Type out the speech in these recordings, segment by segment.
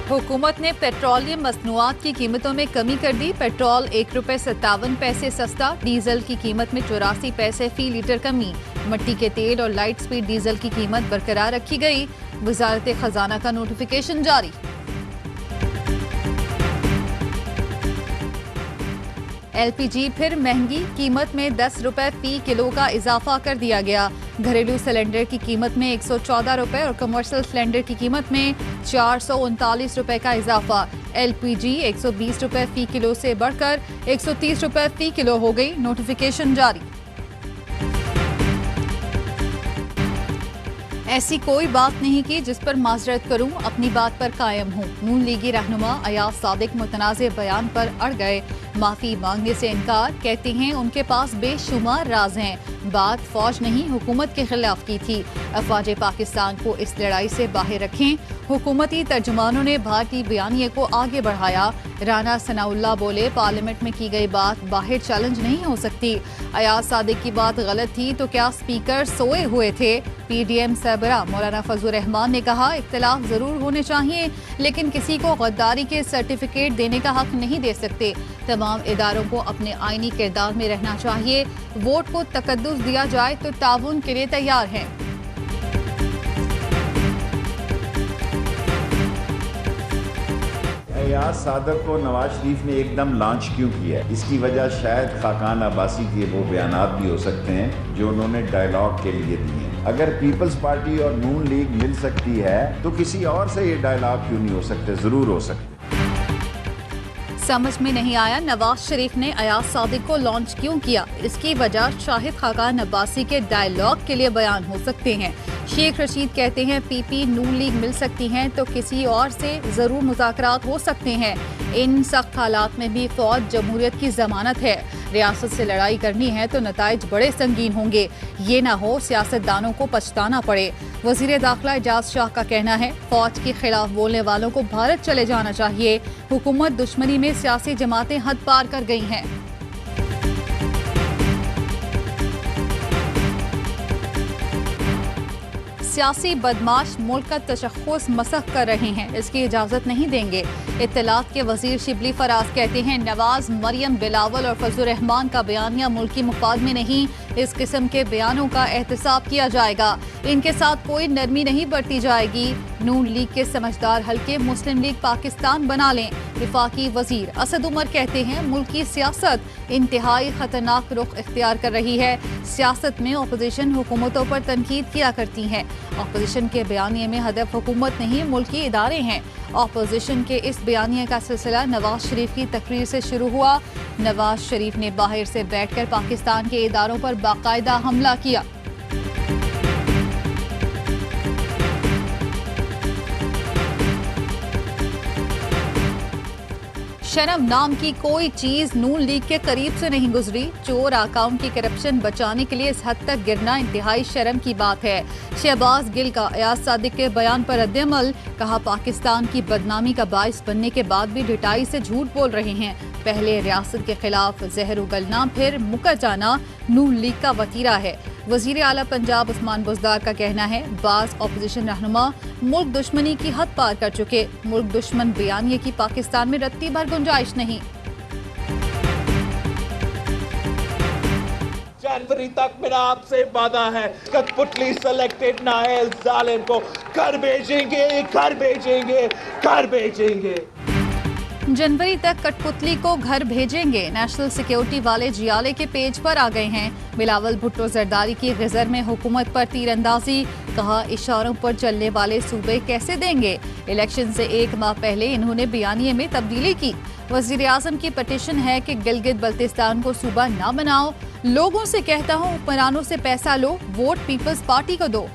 हुकूमत ने पेट्रोलियम मसनूआत की कीमतों में कमी कर दी। पेट्रोल ₹1.57 सस्ता, डीजल की कीमत में 84 पैसे फी लीटर कमी। मिट्टी के तेल और लाइट स्पीड डीजल की कीमत बरकरार रखी गई। वजारत खजाना का नोटिफिकेशन जारी। LPG फिर महंगी, कीमत में ₹10 फी किलो का इजाफा कर दिया गया। घरेलू सिलेंडर की कीमत में ₹114 और कमर्शियल सिलेंडर की कीमत में ₹439 का इजाफा। LPG ₹120 फी किलो से बढ़कर ₹130 फी किलो हो गई। नोटिफिकेशन जारी। ऐसी कोई बात नहीं की जिस पर माजरत करूं, अपनी बात पर कायम हूं। नून लीगी रहनुमा अयाज सादिक मुतनाज़े बयान पर अड़ गए। माफी मांगने से इनकार, कहते हैं उनके पास बेशुमार राज हैं। बात फौज नहीं हुकूमत के खिलाफ की थी। अफवाज पाकिस्तान को इस लड़ाई से बाहर रखें। हुकूमती तर्जुमानों ने भारतीय बयानिए को आगे बढ़ाया। राना सनाउल्लाह बोले, पार्लियामेंट में की गई बात बाहर चैलेंज नहीं हो सकती। अयाज सादिक की बात गलत थी तो क्या स्पीकर सोए हुए थे? PDM सरबरा मौलाना फजल रहमान ने कहा, इख्तिलाफ जरूर होने चाहिए लेकिन किसी को गद्दारी के सर्टिफिकेट देने का हक नहीं दे सकते। तमाम इदारों को अपने आईनी किरदार में रहना चाहिए। वोट को तकद्दुस दिया जाए तो ताउन के लिए तैयार हैं। अयाज सादिक को नवाज शरीफ ने एकदम लॉन्च क्यों किया? इसकी वजह शायद खाकान अब्बासी के वो बयानात भी हो सकते हैं जो उन्होंने डायलॉग के लिए दिए। अगर पीपल्स पार्टी और नून लीग मिल सकती है तो किसी और से ये डायलॉग क्यों नहीं हो सकते? जरूर हो सकते। समझ में नहीं आया नवाज शरीफ ने अयाज सादिक को लॉन्च क्यों किया। इसकी वजह शाहिद खाकान अब्बासी के डायलॉग के लिए बयान हो सकते हैं। शेख रशीद कहते हैं PP नून लीग मिल सकती हैं तो किसी और से जरूर मुज़ाकरात हो सकते हैं। इन सख्त हालात में भी फौज जमहूरियत की जमानत है। रियासत से लड़ाई करनी है तो नताइज बड़े संगीन होंगे। ये ना हो सियासतदानों को पछताना पड़े। वजीर दाखिला एजाज शाह का कहना है, फौज के खिलाफ बोलने वालों को भारत चले जाना चाहिए। हुकूमत दुश्मनी में सियासी जमातें हद पार कर गई हैं। सियासी बदमाश मुल्क का तशख़्ख़ुस मसख कर रहे हैं, इसकी इजाज़त नहीं देंगे। इत्तलात के वज़ीर शिबली फराज कहते हैं, नवाज, मरियम, बिलावल और फजल रहमान का बयानिया मुल्की मुफाद में नहीं। इस किस्म के बयानों का एहतसाब किया जाएगा। इनके साथ कोई नरमी नहीं बरती जाएगी। नून लीग के समझदार हल्के मुस्लिम लीग पाकिस्तान बना लें। विफाकी वजीर असद उमर कहते हैं, मुल्क की सियासत इंतहाई खतरनाक रुख इख्तियार कर रही है। सियासत में अपोजिशन हुकूमतों पर तनकीद किया करती है। अपोजिशन के बयानिए में हदफ हुकूमत नहीं मुल्की इदारे हैं। अपोजिशन के इस बयानिए का सिलसिला नवाज शरीफ की तकरीर से शुरू हुआ। नवाज शरीफ ने बाहर से बैठकर पाकिस्तान के इदारों पर बाकायदा हमला किया। शर्म नाम की कोई चीज नून लीग के करीब से नहीं गुजरी। चोर अकाउंट की करप्शन बचाने के लिए इस हद तक गिरना इंतहाई शर्म की बात है। शहबाज गिल का अयाज सादिक के बयान पर रद्द-ए-अमल, कहा पाकिस्तान की बदनामी का बाइस बनने के बाद भी ढिठाई से झूठ बोल रहे हैं। पहले रियासत के खिलाफ जहर उगलना फिर मुकर जाना नून लीग का वतीरा है। वजीर आला पंजाब उस्मान बुज़दार का कहना है, बाज़ अपोजिशन रहनुमा मुल्क दुश्मनी की हद पार कर चुके। मुल्क दुश्मन बयानिए की पाकिस्तान में रत्ती भर गुंजाइश नहीं। जनवरी तक मेरा आपसे वादा है, कठपुतली सेलेक्टेड नायल जालिम को घर भेजेंगे, घर भेजेंगे, घर भेजेंगे। जनवरी तक कठपुतली को घर भेजेंगे। नेशनल सिक्योरिटी वाले जियाले के पेज पर आ गए हैं। बिलावल भुट्टो जरदारी की गजर में हुकूमत पर तीरंदाजी, कहा इशारों पर चलने वाले सूबे कैसे देंगे। इलेक्शन से 1 माह पहले इन्होंने बयानिए में तब्दीली की। वजीर आजम की पटिशन है कि गिलगित बल्तिस्तान को सूबा ना बनाओ। लोगों से कहता हूँ, हुक्मरानों से पैसा लो, वोट पीपल्स पार्टी को दो।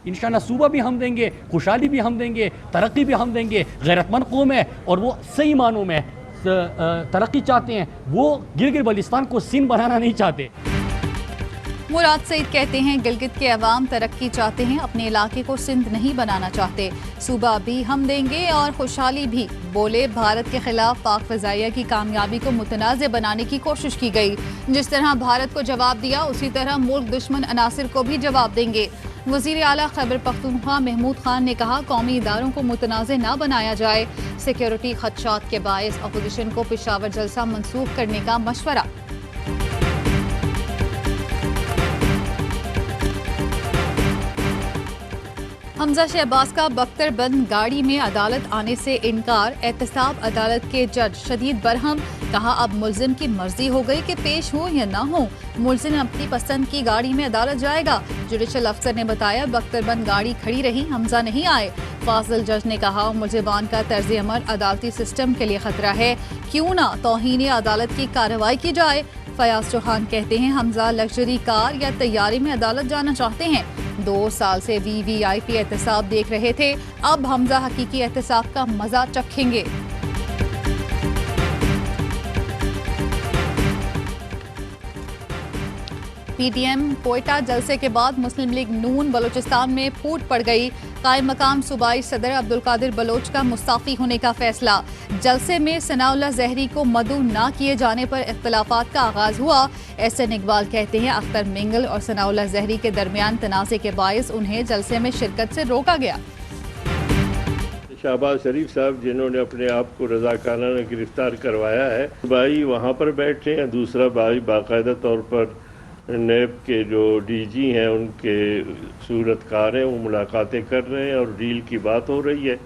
इंशाअल्लाह सूबा भी हम देंगे, खुशहाली भी हम देंगे, तरक्की भी हम देंगे। गैरतमंद कौम है और वो सही मानों में तरक्की चाहते हैं। वो गिलगित बल्तिस्तान को सिंध बनाना नहीं चाहते। मुराद सईद कहते हैं, गिलगित के अवाम तरक्की चाहते हैं, अपने इलाके को सिंध नहीं बनाना चाहते। सूबा भी हम देंगे और खुशहाली भी। बोले, भारत के खिलाफ पाक फ़ज़ाइया की कामयाबी को मुतनाज़ बनाने की कोशिश की गई। जिस तरह भारत को जवाब दिया उसी तरह मुल्क दुश्मन अनासिर को भी जवाब देंगे। वजीर आला खैबर पख्तूनख्वा महमूद खान ने कहा, कौमी इदारों को मुतनाज़ न बनाया जाए। सिक्योरिटी खदशात के बायस अपोजिशन को पेशावर जलसा मंसूख करने का मशवरा। हमजा शहबाज का बख्तरबंद गाड़ी में अदालत आने से इनकार। एहतसाब अदालत के जज शदीद बरहम। कहा, अब मुल्जिम की मर्जी हो गई कि पेश हो या ना हो। मुल्जिम अपनी पसंद की गाड़ी में अदालत जाएगा। जुडिशल अफसर ने बताया, बख्तरबंद गाड़ी खड़ी रही, हमजा नहीं आए। फाजिल जज ने कहा, मुल्जिमान का तर्ज अमल अदालती सिस्टम के लिए खतरा है, क्यों ना तौहीन अदालत की कार्रवाई की जाए। फयाज चौहान कहते हैं, हमजा लग्जरी कार या तैयारी में अदालत जाना चाहते हैं। 2 साल से VVIP एहतसाब देख रहे थे, अब हमजा हकीकी एहतसाब का मजा चखेंगे। PTM कोयटा जलसे के बाद मुस्लिम लीग नून बलोचिस्तान में फूट पड़ गई। कायम मकाम सूबाई सदर अब्दुल कादिर बलोच का मुस्ताफी होने का फैसला। जलसे में सनाउल्लाह जहरी को मदऊ न किए जाने पर इख्तलाफात का आगाज हुआ। SN इकबाल कहते हैं, अख्तर मिंगल और सनाउल्लाह जहरी के दरमियान तनाज़े के बायस उन्हें जलसे में शिरकत से रोका गया। शहबाज शरीफ साहब जिन्होंने अपने आप को रज़ाकाराना गिरफ्तार करवाया है, भाई वहाँ पर बैठे हैं, दूसरा भाई बाकायदा तौर पर नैब के जो DG हैं उनके सूरतकार हैं, वो मुलाकातें कर रहे हैं और डील की बात हो रही है।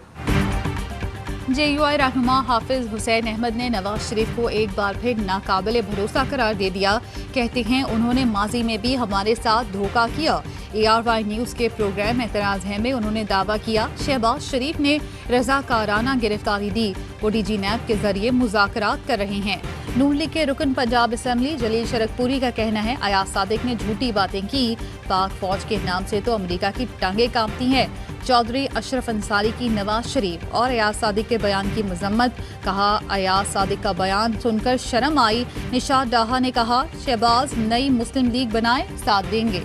JUI रहनुमा हाफिज हुसैन अहमद ने नवाज शरीफ को एक बार फिर नाकाबिले भरोसा करार दे दिया। कहते हैं, उन्होंने माजी में भी हमारे साथ धोखा किया। ARY न्यूज़ के प्रोग्राम एतराज़ है में उन्होंने दावा किया, शहबाज शरीफ ने रज़ाकाराना गिरफ्तारी दी। वो DG नैब के जरिए मुज़ाकरात कर रहे हैं। नून लीग के रुकन पंजाब असम्बली जलील शरकपुरी का कहना है, अयाज सादिक ने झूठी बातें की। पाक फौज के नाम से तो अमरीका की टांगें कांपती हैं। चौधरी अशरफ अंसारी की नवाज शरीफ और अयाज सादिक के बयान की मजम्मत। कहा, अयाज सादिक का बयान सुनकर शर्म आई। निशात डाहा ने कहा, शहबाज नई मुस्लिम लीग बनाए, साथ देंगे।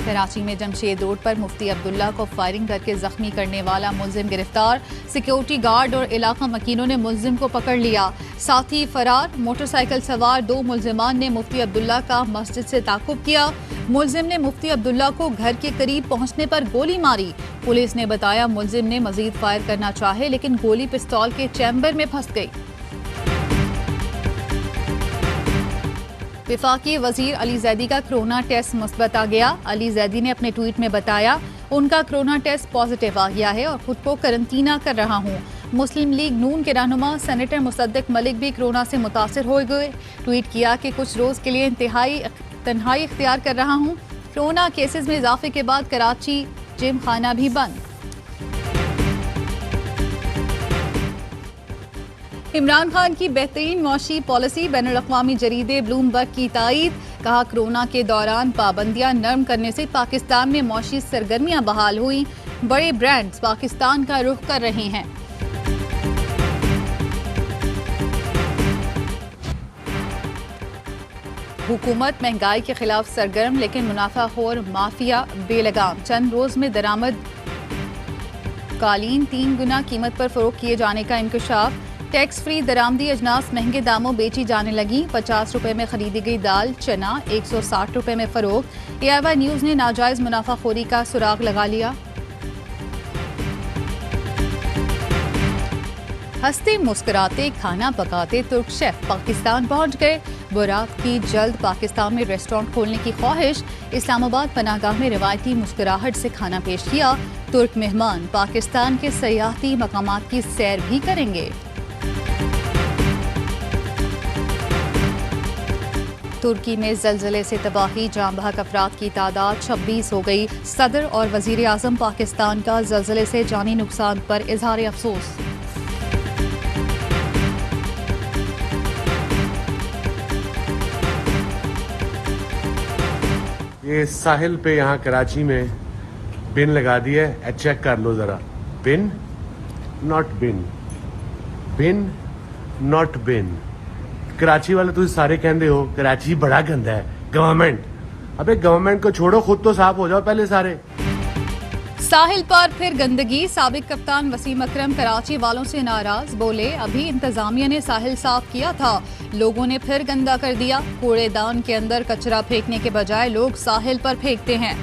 कराची में जमशेद रोड पर मुफ्ती अब्दुल्ला को फायरिंग करके जख्मी करने वाला मुल्जिम गिरफ्तार। सिक्योरिटी गार्ड और इलाका मकीनों ने मुल्जिम को पकड़ लिया, साथी फरार। मोटरसाइकिल सवार 2 मुल्जिमान ने मुफ्ती अब्दुल्ला का मस्जिद से ताकुब किया। मुल्जिम ने मुफ्ती अब्दुल्ला को घर के करीब पहुंचने पर गोली मारी। पुलिस ने बताया, मुल्जिम ने मजीद फायर करना चाहे लेकिन गोली पिस्तौल के चैम्बर में फंस गई। विफाकी वजीर अली जैदी का कोरोना टेस्ट मुस्बत आ गया। अली जैदी ने अपने ट्वीट में बताया, उनका कोरोना टेस्ट पॉजिटिव आ गया है और खुद को करंटीना कर रहा हूँ। मुस्लिम लीग नून के रहनुमा सेनेटर मुसद्दिक मलिक भी कोरोना से मुतासिर हो गए। ट्वीट किया कि कुछ रोज के लिए तन्हाई इख्तियार कर रहा हूँ। कोरोना केसेस में इजाफे के बाद कराची जिम खाना भी बंद। इमरान खान की बेहतरीन मौशी पॉलिसी, बैनुल-अक़वामी जरीदे ब्लूमबर्ग की तायीद। कहा, कोरोना के दौरान पाबंदियां नरम करने से पाकिस्तान में मौशी सरगर्मियां बहाल हुई। बड़े ब्रांड्स पाकिस्तान का रुख कर रहे हैं। हुकूमत महंगाई के खिलाफ सरगर्म, लेकिन मुनाफाखोर माफिया बेलगाम। चंद रोज में दरामद कालीन 3 गुना कीमत पर फरोख्त किए जाने का इंकशाफ। टैक्स फ्री दरामदी अजनास महंगे दामों बेची जाने लगी। 50 रुपए में खरीदी गई दाल चना 160 रुपए में फरोख्त। ARY न्यूज़ ने नाजायज मुनाफाखोरी का सुराग लगा लिया। हंसते मुस्कुराते खाना पकाते तुर्क शेफ पाकिस्तान पहुंच गए। बुराक की जल्द पाकिस्तान में रेस्टोरेंट खोलने की ख्वाहिश। इस्लामाबाद पनाहगाह में रिवायती मुस्कुराहट से खाना पेश किया। तुर्क मेहमान पाकिस्तान के सयाहती मकामात की सैर भी करेंगे। तुर्की में ज़लज़ले से तबाही, जाँ बहक अफराद की तादाद 26 हो गई। सदर और वज़ीर आज़म पाकिस्तान का ज़लज़ले से जानी नुकसान पर इज़हार अफसोस। ये साहिल पे यहाँ कराची में बिन लगा दिया है, चेक कर लो ज़रा। बिन not been, bin not been. Karachi वाले तुझे सारे कहते हो कराची बड़ा गंदा है, गवर्नमेंट। अबे गवर्नमेंट को छोड़ो, खुद तो साफ हो जाओ पहले सारे। साहिल पर फिर गंदगी, साबिक कप्तान वसीम अकरम कराची वालों से नाराज, बोले अभी इंतजामिया ने साहिल साफ किया था, लोगों ने फिर गंदा कर दिया। कूड़ेदान के अंदर कचरा फेंकने के बजाय लोग साहिल पर फेंकते हैं।